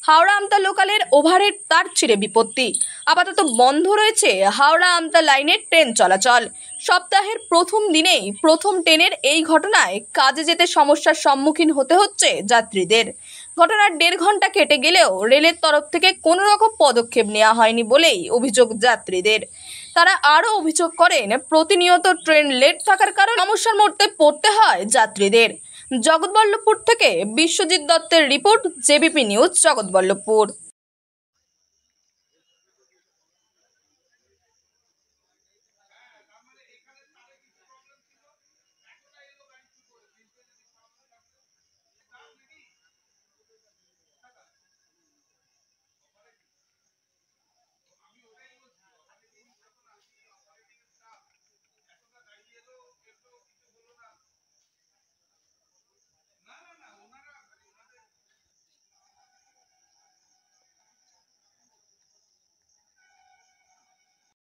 হাওড়া আমতা লোকালের overhead তার ছিঁড়ে বিপত্তি। আপাতত বন্ধ রয়েছে হাওড়া আমতা লাইনের ট্রেন চলাচল। সপ্তাহের প্রথম দিনেই প্রথম ট্রেনের এই ঘটনায় কাজে যেতে সমস্যার সম্মুখীন হতে হচ্ছে যাত্রীদের। ঘটনার 1.5 ঘন্টা কেটে গেলেও রেলের তরফ থেকে কোনো রকম পদক্ষেপ নেওয়া হয়নি বলেই অভিযোগ যাত্রীদের। তারা আরও অভিযোগ করেন, প্রতিনিয়ত ট্রেন লেট থাকার কারণে সমস্যার মধ্যে পড়তে হয় যাত্রীদের। জগৎবল্লভপুর থেকে বিশ্বজিৎ দত্তের রিপোর্ট, জেবিপি নিউজ, জগৎবল্লভপুর।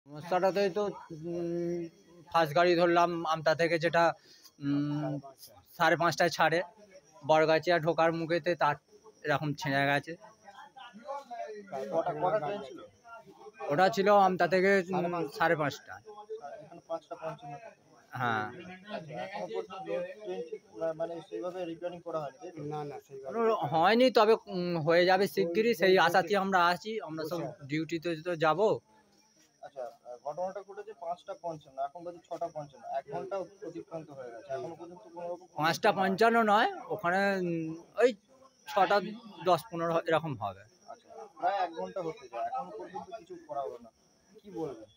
সমস্যাটাতে তো ফার্স্ট গাড়ি ধরলাম আমতা থেকে, যেটা 5:30টায় ছাড়ে, বড়গাছিয়া ঢোকার মুখেতে তার এরকম ছিঁড়ে গেছে। ওটা ছিল আমতা থেকে 5:30টা। হ্যাঁ, হয়নি, তবে হয়ে যাবে শিগগিরই, সেই আশাতেই আমরা আছি। আমরা সব ডিউটিতে তো যাবো। আচ্ছা, ঘটনাটা ঘটেছে 5:55, এখন বাজে 6:55, 1 ঘন্টা অতিক্রান্ত হয়ে গেছে, এখনো পর্যন্ত কোনো রকম 5:55 নয়, ওখানে ওই 6:10-15 এরকম হবে। আচ্ছা, প্রায় 1 ঘন্টা হতে যায়, এখনো পর্যন্ত কিছু করা হলো না, কি বলবেন?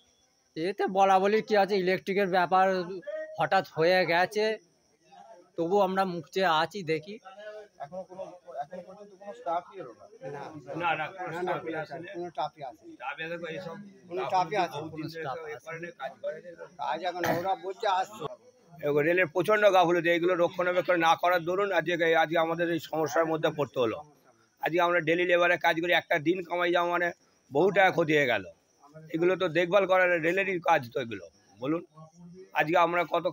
এতে বলা বলি কি আছে, ইলেকট্রিকের ব্যাপার হঠাৎ হয়ে গেছে, তবু আমরা মুখ চেয়ে আছি, দেখি। এখনো পর্যন্ত কোনো স্টাফই এলো না? কোনো স্টাফই আসেনি। কাজ এখন ওরা বলছে আসছে। রেলের প্রচণ্ড গাফিলতি, এইগুলো রক্ষণাবেক্ষণ না করার দরুন আজকে আমাদের এই সমস্যার মধ্যে পড়তে হলো। আজকে আমরা ডেলি লেবারে কাজ করি, একটা দিন কামাই যাওয়া মানে বহু টাকা ক্ষতি হয়ে গেল। এগুলো তো দেখভাল করার রেলেরই কাজ, তো এগুলো বলুন। আজকে আমরা কত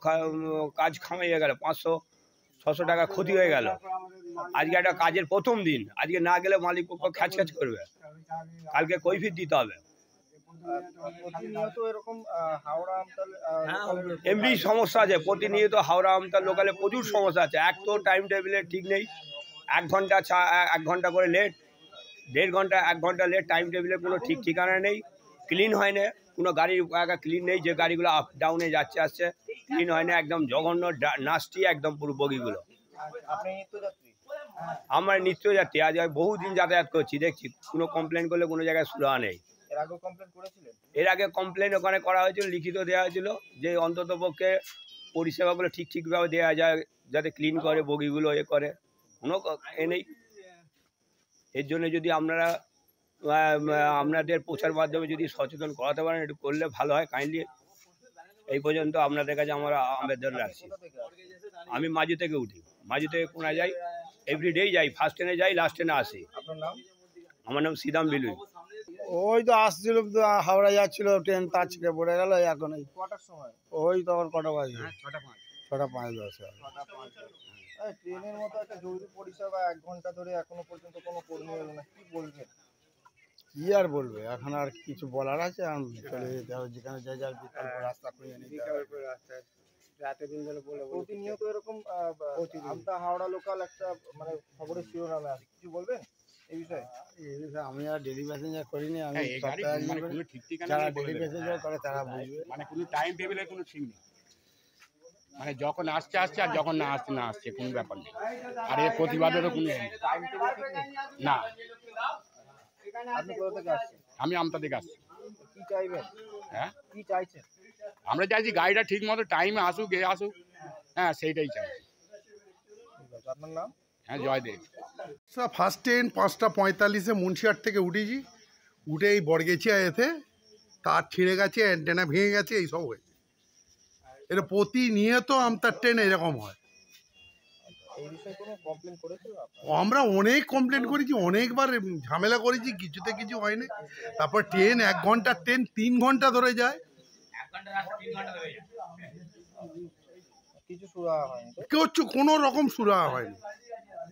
কাজ খামাইয়ে গেল, 500-600 টাকা ক্ষতি হয়ে গেল। আজকে একটা কাজের প্রথম দিন, আজকে না গেলে মালিক পক্ষ খ্যাচ করবে, কালকে কৈফিয়ত দিতে হবে। প্রতিনিয়ত এরকম হাওড়া আমতা এমনি সমস্যা আছে, প্রতিনিয়ত হাওড়া আমতা লোকালে প্রচুর সমস্যা আছে। এক তো টাইম টেবিলের ঠিক নেই, 1 ঘন্টা করে লেট, 1.5 ঘন্টা 1 ঘন্টা লেট, টাইম টেবিলের কোনো ঠিক ঠিকানা নেই, ক্লিন হয় না, কোনো গাড়ির ক্লিন নেই, যে গাড়িগুলো আপ ডাউনে যাচ্ছে আসছে ক্লিন হয় না, একদম জঘন্য নাস্টি একদম পুরো বগিগুলো। আপনি নিত্যযাত্রী? আমার নিত্যযাত্রী, আজ আমি বহুদিন যাতায়াত করছি, দেখছি কোনো কমপ্লেন করলে কোনো জায়গায় সুরাহা নেই। এর আগে কমপ্লেন করেছিলেন? এর আগে কমপ্লেন ওখানে করা হয়েছিল, লিখিত দেওয়া হয়েছিল যে অন্তত পক্ষে পরিষেবাগুলো ঠিকভাবে দেওয়া যায়, যাতে ক্লিন করে বগিগুলো করে, কোনো এ নেই। এর জন্য যদি আপনারা আপনাদের প্রচার মাধ্যমে যদি সচেতন করাতে পারেন, একটু করলে ভালো হয়। কাইন্ডলি এই পর্যন্ত আপনাদের কাছে আমরা আবেদন রাখছি। আমি মাঝু থেকে উঠি, মাঝু থেকে কোনা যাই, এভরিডেই যাই, ফার্স্ট ট্রেনে যাই, লাস্ট ট্রেনে আসি। আপনার নাম? আমার নাম সিদাম বিলুই। ওই তো আসছিল, হাওড়া যাচ্ছিল, ট্রেন তার ছিঁড়ে পড়ে গেল। এখন কটার সময়? ওই তখন কটা বাজে? 6:05-10। ট্রেনের মতো একটা জরুরি পরিষেবা 1 ঘন্টা ধরে এখনো পর্যন্ত কোনো কর্মী এলো না, কি বলবেন? কি আর বলবে, এখন আর কিছু বলার আছে? আর চলে যেতে হবে, যেখানে যাই যার বিকল্প রাস্তা খুঁজে নিতে হবে। প্রতিনিয়ত এরকম আমতা হাওড়া লোকাল একটা মানে খবরের শিরোনামে আছে, কিছু বলবেন এই বিষয়ে? আমি আর ডেলি প্যাসেঞ্জার করিনি, আমি যারা ডেলি প্যাসেঞ্জার করে তারা বুঝবে। মানে কোনো টাইম টেবিলের কোনো ঠিক নেই, মানে যখন আসছে আর যখন না আসছে কোনো ব্যাপার নেই। আর এর প্রতিবাদেরও কোনো না। আপনি কোথা থেকে আসছেন? আমি আমতা থেকে আসছি। কি চাইবেন? হ্যাঁ, কি চাইছেন? আমরা চাইছি গাড়িটা ঠিক মতো টাইমে আসুক, হ্যাঁ সেইটাই চাইছি। আপনার নাম? হ্যাঁ, জয়দেব। ফার্স্ট ট্রেন 5:45 মুন্সিহাট থেকে উঠেছি, উঠে এই বড়গেছিয়া এতে তার ছিঁড়ে গেছে, অ্যান্টেনা ভেঙে গেছে, এইসব হয়েছে। এটা প্রতিনিয়ত আমতার ট্রেন এরকম হয়। এই বিষয়ে কোনো কমপ্লেন করেছিল? আমরা অনেক কমপ্লেন করেছি, অনেকবার ঝামেলা করেছি, কিছুতে কিছু হয়নি। তারপর ট্রেন 1 ঘন্টার ট্রেন 3 ঘন্টা ধরে যায়, কিছু সুরাহা হয়নি? কেউ কোনো রকম সুরাহা হয়নি।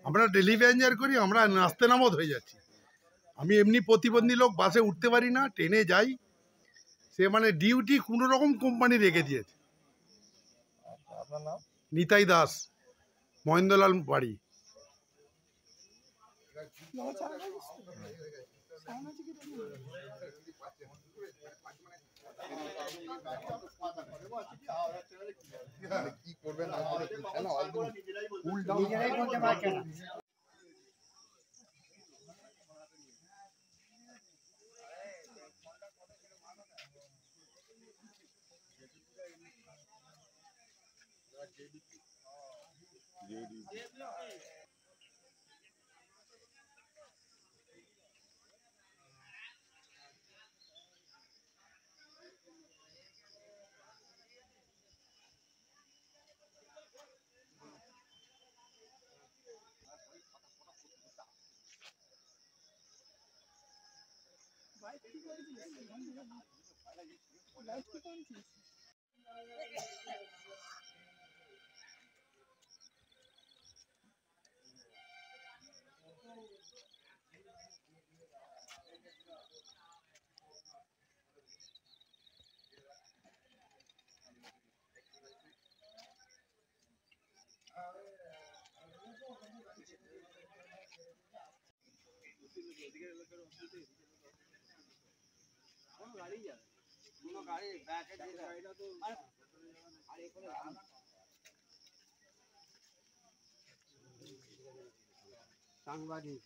আমরা ডেলি প্যাসেঞ্জার করি, আমরা নাচতে নামত হয়ে যাচ্ছি। আমি এমনি প্রতিবন্ধী লোক, বাসে উঠতে পারি না, ট্রেনে যাই, সে মানে ডিউটি কোনো রকম কোম্পানি রেখে দিয়েছে। আচ্ছা, আপনার নাম? নিতাই দাস, মহেন্দ্রলাল বাড়ি। কি করবে না করবে সাংবাদিক